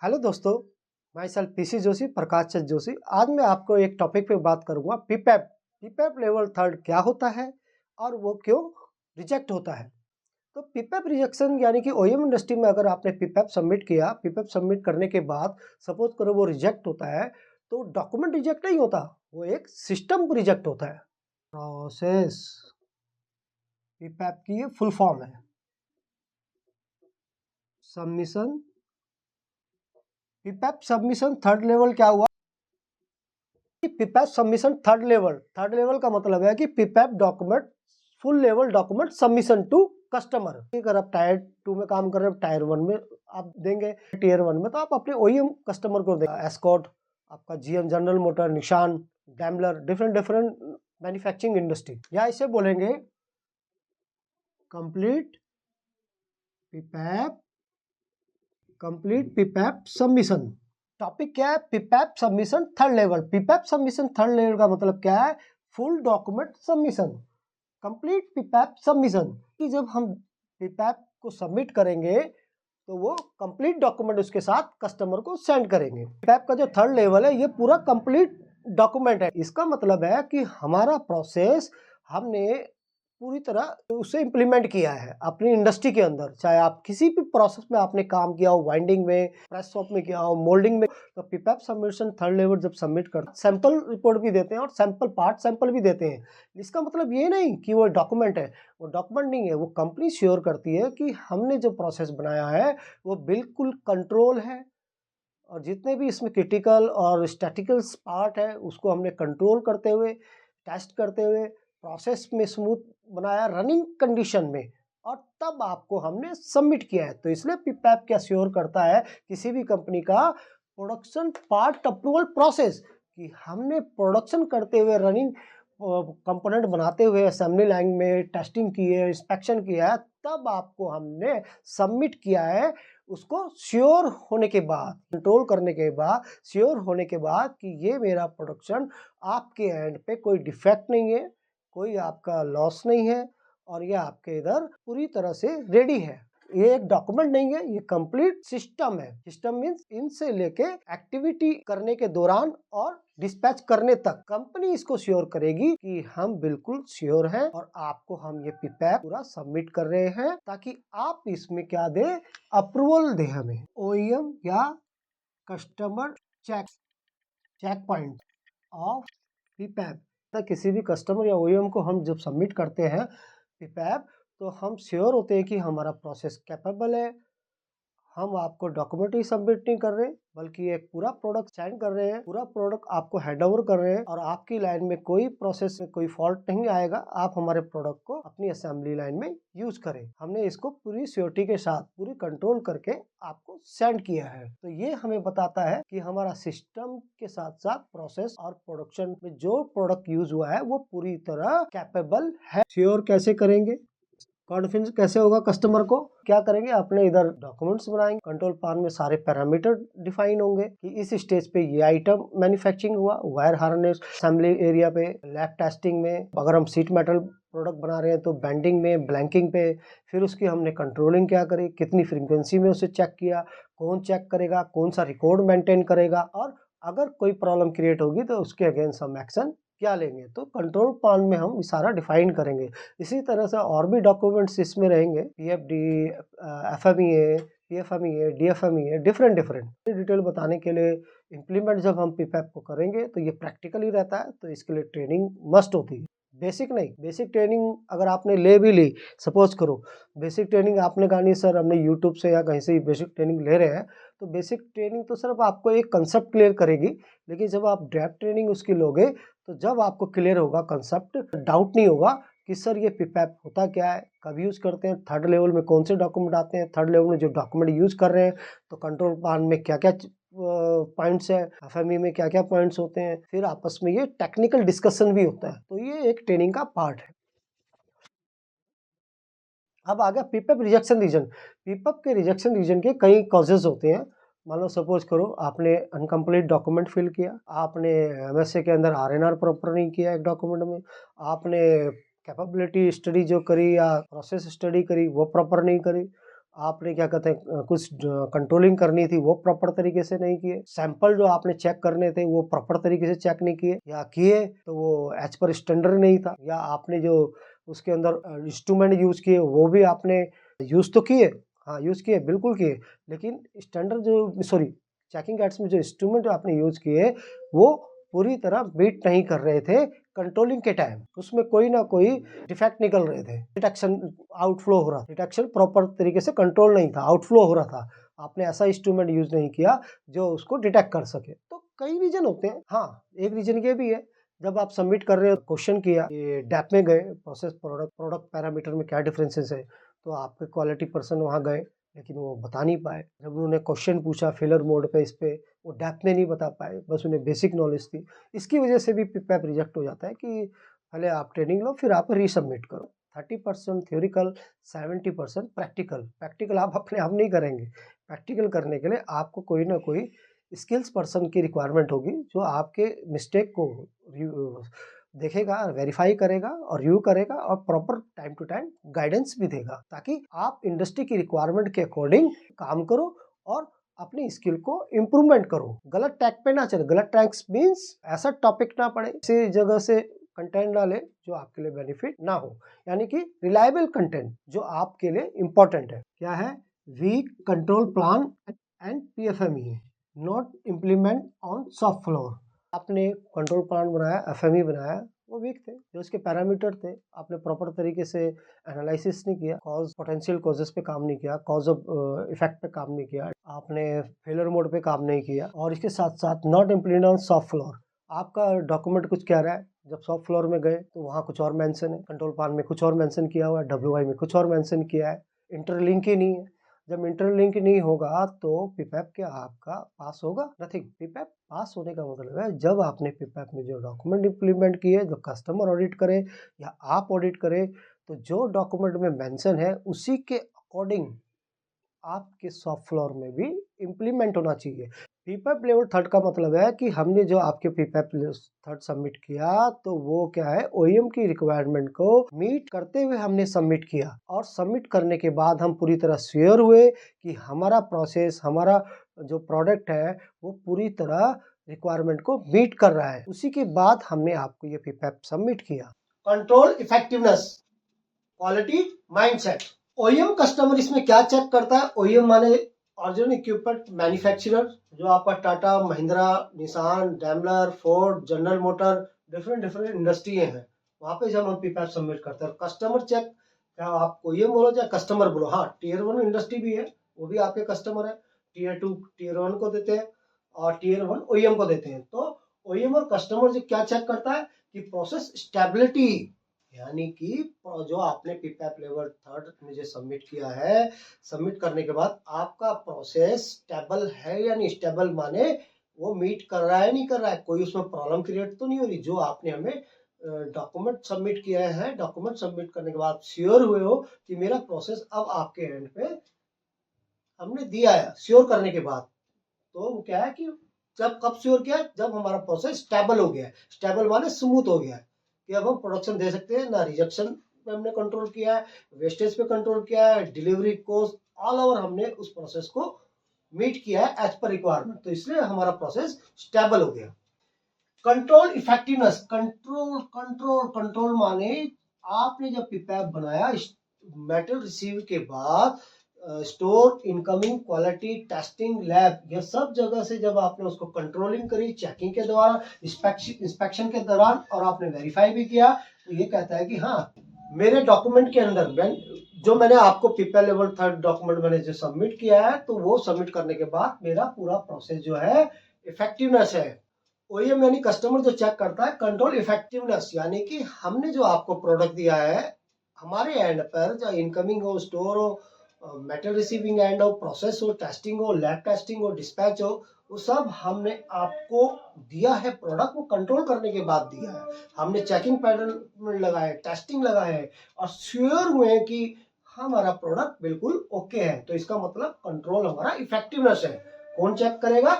Hello दोस्तों, my self PC Joshi, Prakash Chand Joshi. आज मैं आपको एक टॉपिक पे बात करूंगा, पीपैप। पीपैप लेवल थर्ड क्या होता है और वो क्यों रिजेक्ट होता है। तो पीपैप रिजेक्शन यानी कि ओईएम इंडस्ट्री में अगर आपने पीपैप सबमिट किया, पीपैप सबमिट करने के बाद सपोज करो वो रिजेक्ट होता है, तो डॉक्यूमेंट रिजेक्ट नहीं होता, वो एक सिस्टम रिजेक्ट होता है। प्रोसेस पीपैप की ये फुल फॉर्म है, सबमिशन। पीपैप सबमिशन थर्ड लेवल क्या हुआ? पीपैप सबमिशन थर्ड लेवल का मतलब है कि PPAP document full level document submission to customer. अगर आप टायर 2 में काम कर रहे हो, टायर 1 में आप देंगे, टीयर 1 में तो आप अपने ओईएम कस्टमर को देंगे। एस्कॉर्ट, आपका GM, General Motor, Nissan, Daimler, different different manufacturing industry. या इसे बोलेंगे कंप्लीट पीपैप सबमिशन। टॉपिक क्या है? PPAP submission third level. PPAP submission third level का मतलब क्या है? Full document submission, complete PPAP submission. कि जब हम पीपैप को सबमिट करेंगे तो वो कंप्लीट डॉक्यूमेंट उसके साथ कस्टमर को सेंड करेंगे। पीपैप का जो थर्ड लेवल है ये पूरा कंप्लीट डॉक्यूमेंट है। इसका मतलब है कि हमारा प्रोसेस हमने पूरी तरह उसे इम्प्लीमेंट किया है अपनी इंडस्ट्री के अंदर। चाहे आप किसी भी प्रोसेस में आपने काम किया हो, वाइंडिंग में, प्रेस शॉप में किया हो, मोल्डिंग में, तो पीपैप सबमिशन थर्ड लेवल जब सबमिट कर सैंपल रिपोर्ट भी देते हैं और सैंपल पार्ट सैंपल भी देते हैं। इसका मतलब ये नहीं कि वो डॉक्यूमेंट है, वो डॉक्यूमेंट नहीं है। वो कंपनी श्योर करती है कि हमने जो प्रोसेस बनाया है वो बिल्कुल कंट्रोल है, और जितने भी इसमें क्रिटिकल और स्टैटिकल पार्ट है उसको हमने कंट्रोल करते हुए, टेस्ट करते हुए, प्रोसेस में स्मूथ बनाया रनिंग कंडीशन में, और तब आपको हमने सबमिट किया है। तो इसलिए पीपैप क्या श्योर करता है किसी भी कंपनी का प्रोडक्शन पार्ट अप्रूवल प्रोसेस, कि हमने प्रोडक्शन करते हुए, रनिंग कंपोनेंट बनाते हुए, असेंबली लाइन में टेस्टिंग की है, इंस्पेक्शन किया है, तब आपको हमने सबमिट किया है। उसको श्योर होने के बाद, कंट्रोल करने के बाद, श्योर होने के बाद कि ये मेरा प्रोडक्शन आपके एंड पे कोई डिफेक्ट नहीं है, कोई आपका लॉस नहीं है, और ये आपके इधर पूरी तरह से रेडी है। ये एक डॉक्यूमेंट नहीं है, ये कंप्लीट सिस्टम है। सिस्टम मींस इनसे लेके एक्टिविटी करने के दौरान और डिस्पैच करने तक कंपनी इसको श्योर करेगी कि हम बिल्कुल श्योर हैं और आपको हम ये पीपैप पूरा सबमिट कर रहे हैं, ताकि आप इसमें क्या दे, अप्रूवल दे हमें। ओईएम या कस्टमर चेक पॉइंट ऑफ पीपैप। किसी भी कस्टमर या ओईएम को हम जब सबमिट करते हैं पीपैप, तो हम श्योर होते हैं कि हमारा प्रोसेस कैपेबल है। हम आपको डॉक्यूमेंट ही सबमिट नहीं कर रहे, बल्कि एक पूरा प्रोडक्ट सेंड कर रहे हैं, पूरा प्रोडक्ट आपको हैंड ओवर कर रहे हैं, और आपकी लाइन में कोई प्रोसेस में कोई फॉल्ट नहीं आएगा। आप हमारे प्रोडक्ट को अपनी असेंबली लाइन में यूज करें। हमने इसको पूरी सिक्योरिटी के साथ, पूरी कंट्रोल करके आपको सेंड किया है। तो ये हमें बताता है कि हमारा सिस्टम के साथ साथ प्रोसेस और प्रोडक्शन में जो प्रोडक्ट यूज हुआ है वो पूरी तरह कैपेबल है। श्योर कैसे करेंगे, कॉन्फिडेंस कैसे होगा कस्टमर को? क्या करेंगे, अपने इधर डॉक्यूमेंट्स बनाएंगे, कंट्रोल प्लान में सारे पैरामीटर डिफाइन होंगे कि इस स्टेज पे ये आइटम मैन्युफैक्चरिंग हुआ, वायर हार्नेस असेंबली एरिया पे, लैब टेस्टिंग में, अगर हम सीट मेटल प्रोडक्ट बना रहे हैं तो बेंडिंग में, ब्लैंकिंग पे, फिर उसकी हमने कंट्रोलिंग क्या करी, कितनी फ्रीक्वेंसी में उसे चेक किया, कौन चेक करेगा, कौन सा रिकॉर्ड मेंटेन करेगा, और अगर कोई प्रॉब्लम क्रिएट होगी तो उसके अगेंस्ट हम एक्शन क्या लेंगे। तो कंट्रोल प्लान में हम सारा डिफाइन करेंगे। इसी तरह से और भी डॉक्यूमेंट्स इसमें रहेंगे, पीएफडी, एफएमईए, पीएफएमईए, डीएफएमईए, डिफरेंट डिफरेंट डिटेल बताने के लिए। इम्प्लीमेंट जब हम पीपैप को करेंगे तो ये प्रैक्टिकली रहता है, तो इसके लिए ट्रेनिंग मस्ट होती है। बेसिक नहीं, बेसिक ट्रेनिंग अगर आपने ले भी ली, सपोज करो बेसिक ट्रेनिंग आपने कहा नहीं सर हमने यूट्यूब से या कहीं से बेसिक ट्रेनिंग ले रहे हैं, तो बेसिक ट्रेनिंग तो सिर्फ आपको एक कंसेप्ट क्लियर करेगी। लेकिन जब आप डेप्थ ट्रेनिंग उसकी लोगे, तो जब आपको क्लियर होगा कंसेप्ट, डाउट नहीं होगा कि सर ये पीपैप होता क्या है, कब यूज़ करते हैं, थर्ड लेवल में कौन से डॉक्यूमेंट आते हैं, थर्ड लेवल में जो डॉक्यूमेंट यूज़ कर रहे हैं तो कंट्रोल प्लान में क्या क्या पॉइंट्स है, एफएमई में क्या क्या पॉइंट्स होते हैं, फिर आपस में ये टेक्निकल डिस्कशन भी होता है। तो ये एक ट्रेनिंग का पार्ट है। अब आ गया पीपैप रिजेक्शन रीजन। पीपैप के रिजेक्शन रीजन के कई कॉजेज होते हैं। मान लो सपोज करो आपने अनकम्प्लीट डॉक्यूमेंट फिल किया, आपने एमएसए के अंदर आरएनआर प्रॉपर नहीं किया एक डॉक्यूमेंट में, आपने कैपेबिलिटी स्टडी जो करी या प्रोसेस स्टडी करी वो प्रॉपर नहीं करी, आपने क्या कहते हैं कुछ कंट्रोलिंग करनी थी वो प्रॉपर तरीके से नहीं किए, सैंपल जो आपने चेक करने थे वो प्रॉपर तरीके से चेक नहीं किए, या किए तो वो एज पर स्टैंडर्ड नहीं था, या आपने जो उसके अंदर इंस्ट्रूमेंट यूज किए वो भी आपने यूज तो किए, हाँ यूज किए बिल्कुल किए, लेकिन स्टैंडर्ड जो सॉरी चेकिंग गाइड्स में जो इंस्ट्रूमेंट आपने यूज किए वो पूरी तरह मीट नहीं कर रहे थे कंट्रोलिंग के टाइम, उसमें कोई ना कोई डिफेक्ट निकल रहे थे, डिटेक्शन आउटफ्लो हो रहा था, डिटेक्शन प्रॉपर तरीके से कंट्रोल नहीं था, आउटफ्लो हो रहा था, आपने ऐसा इंस्ट्रूमेंट यूज नहीं किया जो उसको डिटेक्ट कर सके। तो कई रीजन होते हैं। हाँ, एक रीजन ये भी है, जब आप सबमिट कर रहे हो क्वेश्चन किया डैप में गए, प्रोसेस प्रोडक्ट पैरामीटर में क्या डिफरेंसेस है, तो आपके क्वालिटी पर्सन वहाँ गए लेकिन वो बता नहीं पाए, जब उन्होंने क्वेश्चन पूछा फेलर मोड पे इस पे वो डेप्थ में नहीं बता पाए, बस उन्हें बेसिक नॉलेज थी, इसकी वजह से भी पिपैप रिजेक्ट हो जाता है कि पहले आप ट्रेनिंग लो फिर आप रीसबमिट करो। 30% थ्योरिकल, 70% प्रैक्टिकल। प्रैक्टिकल आप अपने आप नहीं करेंगे, प्रैक्टिकल करने के लिए आपको कोई ना कोई स्किल्स पर्सन की रिक्वायरमेंट होगी जो आपके मिस्टेक को देखेगा, वेरीफाई करेगा और रिव्यू करेगा और proper time to time guidance भी देगा, ताकि आप इंडस्ट्री की रिक्वायरमेंट के अकॉर्डिंग काम करो और अपनी स्किल को इम्प्रूवमेंट करो। गलत टैग पे ना चले, गलत टैग्स मीन्स ऐसा टॉपिक ना पड़े, इसी जगह से कंटेंट डाले जो आपके लिए बेनिफिट ना हो, यानी कि रिलायबल कंटेंट जो आपके लिए इंपॉर्टेंट है। क्या है? Weak control plan and PFME not implement on shop floor. आपने कंट्रोल प्लान बनाया, FME बनाया, वो वीक थे, जो उसके पैरामीटर थे आपने प्रॉपर तरीके से एनालिसिस नहीं किया, कॉज पोटेंशियल कॉजेस पे काम नहीं किया, कॉज ऑफ इफेक्ट पे काम नहीं किया, आपने फेलर मोड पे काम नहीं किया, और इसके साथ साथ not implement on soft floor. आपका डॉक्यूमेंट कुछ कह रहा है, जब सॉफ्ट फ्लोर में गए तो वहाँ कुछ और मेंशन है, कंट्रोल प्लान में कुछ और मेंशन किया हुआ है, WI में कुछ और मेंशन किया है, इंटरलिंक ही नहीं है। जब इंटरलिंक नहीं होगा तो पिपैप क्या आपका पास होगा? नथिंग। पिपैप पास होने का मतलब है जब आपने पिपैप में जो डॉक्यूमेंट इंप्लीमेंट किए, जब कस्टमर ऑडिट करे या आप ऑडिट करें, तो जो डॉक्यूमेंट में मेंशन है उसी के अकॉर्डिंग आपके सॉफ्ट फ्लोर में भी इम्प्लीमेंट होना चाहिए। पीपैप लेवल 3 का मतलब है कि हमने जो आपके पीपैप 3 सबमिट किया तो वो क्या है, OEM की रिक्वायरमेंट को मीट करते हुए हमने सबमिट किया, और सबमिट करने के बाद हम पूरी तरह श्योर हुए कि हमारा प्रोसेस, हमारा जो प्रोडक्ट है वो पूरी तरह रिक्वायरमेंट को मीट कर रहा है, उसी के बाद हमने आपको ये पीपैप सबमिट किया। Control effectiveness, quality, mindset. OEM customer इसमें क्या चेक करता है? OEM माने ओरिजिनल इक्विपमेंट मैन्युफैक्चरर, जो आपका Tata, Mahindra, Nissan, Daimler, Ford, general motor, different industry हैं, वहां पे जब हम पीपैप सबमिट करते हैं। कस्टमर चेक, क्या आप OEM बोलो चाहे कस्टमर बोलो, हाँ Tier 1 इंडस्ट्री भी है, वो भी आपके कस्टमर है, Tier 2 Tier 1 को देते हैं और Tier 1 OEM को देते हैं। तो OEM और कस्टमर जो क्या चेक करता है कि प्रोसेस स्टेबिलिटी, यानी कि जो आपने पीपैप लेवल 3 में जो सबमिट किया है, सबमिट करने के बाद आपका प्रोसेस स्टेबल है या नहीं। स्टेबल माने वो मीट कर रहा है नहीं कर रहा है, कोई उसमें प्रॉब्लम क्रिएट तो नहीं हो रही। जो आपने हमें डॉक्यूमेंट सबमिट किया है, डॉक्यूमेंट सबमिट करने के बाद श्योर हुए हो कि मेरा प्रोसेस अब आपके एंड पे हमने दिया है, श्योर करने के बाद, तो क्या है कि जब कब श्योर किया है, जब हमारा प्रोसेस स्टेबल हो गया है। स्टेबल माने स्मूथ हो गया है कि अब हम प्रोडक्शन दे सकते हैं, ना रिजेक्शन पे हमने कंट्रोल किया है, वेस्टेज पे कंट्रोल किया है, डिलीवरी कॉस्ट ऑल ओवर हमने उस प्रोसेस को मीट किया है एज पर रिक्वायरमेंट, तो इसलिए हमारा प्रोसेस स्टेबल हो गया। Control effectiveness, control control control माने आपने जब पीपैप बनाया, मेटल रिसीव के बाद store, incoming, quality, testing, lab, ये सब जगह से जब आपने उसको कंट्रोलिंग करी, चेकिंग के दौरान, इंस्पेक्शन के दौरान, और आपने वेरीफाई भी किया, तो ये कहता है कि हाँ मेरे डॉक्यूमेंट के अंदर जो मैंने आपको पीपैप लेवल 3 डॉक्यूमेंट मैंने जो सबमिट किया है, तो वो सबमिट करने के बाद मेरा पूरा प्रोसेस जो है इफेक्टिवनेस है। OEM यानी कस्टमर जो चेक करता है कंट्रोल इफेक्टिवनेस, यानी कि हमने जो आपको प्रोडक्ट दिया है हमारे एंड पर, चाहे इनकमिंग हो, स्टोर हो, मेटल रिसीविंग एंड हो, प्रोसेस हो, टेस्टिंग हो, लैब टेस्टिंग हो, डिस्पैच हो, वो सब हमने आपको दिया है प्रोडक्ट, वो कंट्रोल करने के बाद दिया है। हमने चेकिंग पैटर्न लगाए, टेस्टिंग लगाए है, और श्योर हुए कि हमारा प्रोडक्ट बिल्कुल ओके है, तो इसका मतलब कंट्रोल हमारा इफेक्टिवनेस है। कौन चेक करेगा?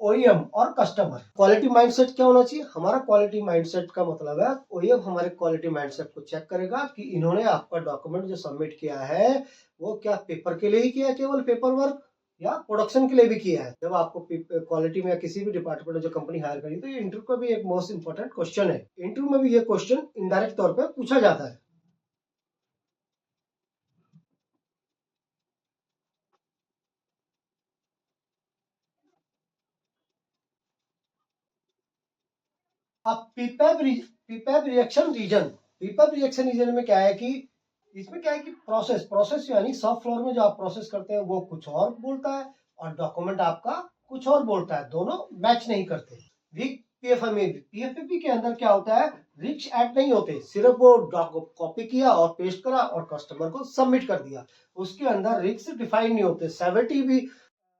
ओईएम और कस्टमर। क्वालिटी माइंडसेट क्या होना चाहिए? हमारा क्वालिटी माइंडसेट का मतलब है ओईएम हमारे क्वालिटी माइंडसेट को चेक करेगा कि इन्होंने आपका डॉक्यूमेंट जो सबमिट किया है वो क्या पेपर के लिए ही किया है, केवल पेपर वर्क, या प्रोडक्शन के लिए भी किया है। जब आपको क्वालिटी में या किसी भी डिपार्टमेंट में जो कंपनी हायर करी तो ये इंटरव्यू का भी एक मोस्ट इंपॉर्टेंट क्वेश्चन है। इंटरव्यू में भी ये क्वेश्चन इनडायरेक्ट तौर पर पूछा जाता है। अब पीपैप रिएक्शन रीजन, पीपैप रिएक्शन रीजन में क्या है कि इसमें क्या है कि प्रोसेस यानी सब फ्लोर में जो आप प्रोसेस करते हैं वो कुछ और बोलता है और डॉक्यूमेंट आपका कुछ और बोलता है, दोनों मैच नहीं करते। वीक पीएफएमई के अंदर क्या होता है, रिच ऐड नहीं होते, सिर्फ वो कॉपी किया और पेस्ट करा और कस्टमर को सबमिट कर दिया। उसके अंदर रिक्स डिफाइन नहीं होते, सेवरिटी भी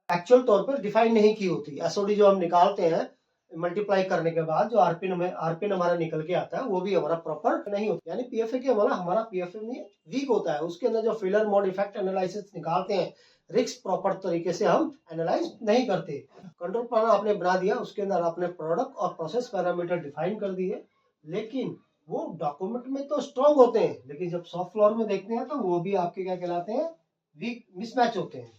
एक्चुअल तौर पर डिफाइन नहीं की होती। एसओडी जो हम निकालते हैं मल्टीप्लाई करने के बाद जो आरपीएन हमारा निकल के आता है वो भी हमारा प्रॉपर नहीं होता। यानी पीएफए के हमारा पीएफए में वीक होता है। उसके अंदर जो फेलियर मोड इफेक्ट एनालिसिस निकालते हैं, रिस्क प्रॉपर तरीके से हम एनालाइज नहीं करते। कंट्रोल प्लान आपने बना दिया, उसके अंदर आपने प्रोडक्ट और प्रोसेस पैरामीटर डिफाइन कर दिए, लेकिन वो डॉक्यूमेंट में तो स्ट्रॉन्ग होते हैं, लेकिन जब सॉफ्ट फ्लोर में देखते हैं तो वो भी आपके क्या कहलाते हैं, वीक, मिसमैच होते हैं।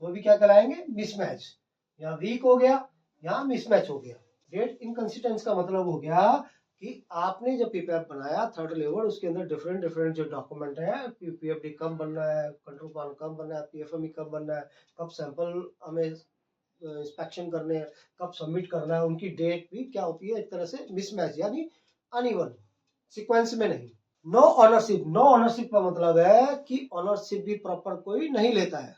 वो भी क्या कहलाएंगे, मिसमैच। या वीक हो गया या मिसमैच हो गया। डेट इनकंसिस्टेंस का मतलब हो गया कि आपने जब पीपीएफ बनाया थर्ड लेवल, उसके अंदर डिफरेंट जो डॉक्यूमेंट है, पीपीएफडी कब बनना है, कंट्रोल प्लान कब बनना है, पीएफएमई कब बनना है, कब सैंपल हमें इंस्पेक्शन करने हैं, कब सबमिट करना है, उनकी डेट भी क्या होती है, एक तरह से मिसमैच यानी अनइवन, सीक्वेंस में नहीं। नो ऑनरशिप, नो ऑनरशिप का मतलब है कि ऑनरशिप भी प्रॉपर कोई नहीं लेता है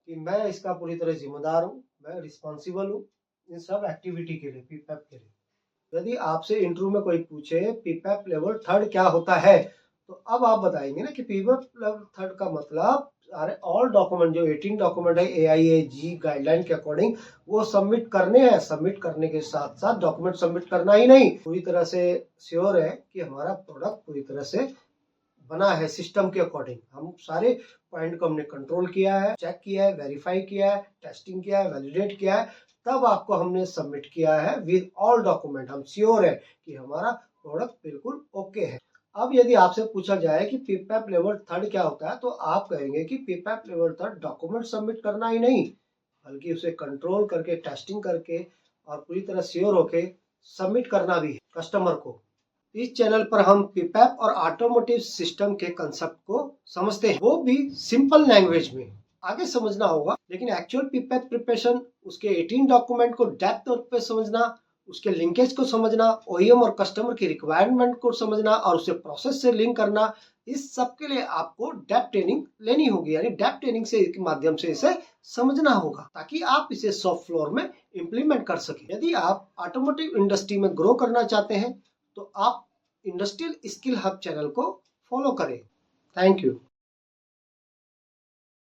कि मैं इसका पूरी तरह जिम्मेदार हूँ, मैं रिस्पॉन्सिबल हूँ इन सब एक्टिविटी के लिए, पीपैप के लिए। यदि आपसे इंटरव्यू में कोई पूछे पीपैप लेवल थर्ड क्या होता है, तो अब आप बताएंगे ना कि पीपैप लेवल थर्ड का मतलब सारे ऑल डॉक्यूमेंट, जो 18 डॉक्यूमेंट है AIAG गाइडलाइन के अकॉर्डिंग, वो सबमिट करने हैं। सबमिट करने के साथ साथ डॉक्यूमेंट सबमिट करना ही नहीं, पूरी तरह से श्योर है कि हमारा प्रोडक्ट पूरी तरह से बना है सिस्टम के अकॉर्डिंग। हम सारे पॉइंट को हमने कंट्रोल किया है, चेक किया है, वेरीफाई किया है, टेस्टिंग किया है, वैलिडेट किया है, तब आपको हमने सबमिट किया है विद ऑल डॉक्यूमेंट। हम श्योर है कि हमारा प्रोडक्ट बिल्कुल ओके है। अब यदि आपसे पूछा जाए कि पीपैप लेवल थर्ड क्या होता है, तो आप कहेंगे कि पीपैप लेवल थर्ड डॉक्यूमेंट सबमिट करना ही नहीं, बल्कि उसे कंट्रोल करके, टेस्टिंग करके और पूरी तरह श्योर होके सबमिट करना भी है कस्टमर को। इस चैनल पर हम पीपैप और ऑटोमोटिव सिस्टम के कंसेप्ट को समझते हैं, वो भी सिंपल लैंग्वेज में। आगे समझना होगा, लेकिन एक्चुअल पीपैप प्रिपरेशन, उसके 18 डॉक्यूमेंट को डेप्थ तौर पे समझना, उसके लिंकेज को समझना, ओईएम और कस्टमर की रिक्वायरमेंट को समझना और उसे प्रोसेस से लिंक करना, इस सब के लिए आपको डेप्थ ट्रेनिंग लेनी होगी। यानी डेप्थ ट्रेनिंग से के माध्यम से इसे समझना होगा, ताकि आप इसे सॉफ्ट फ्लोर में इंप्लीमेंट कर सके। यदि आप ऑटोमोटिव इंडस्ट्री में ग्रो करना चाहते हैं तो आप इंडस्ट्रियल स्किल हब चैनल को फॉलो करें। Thank you.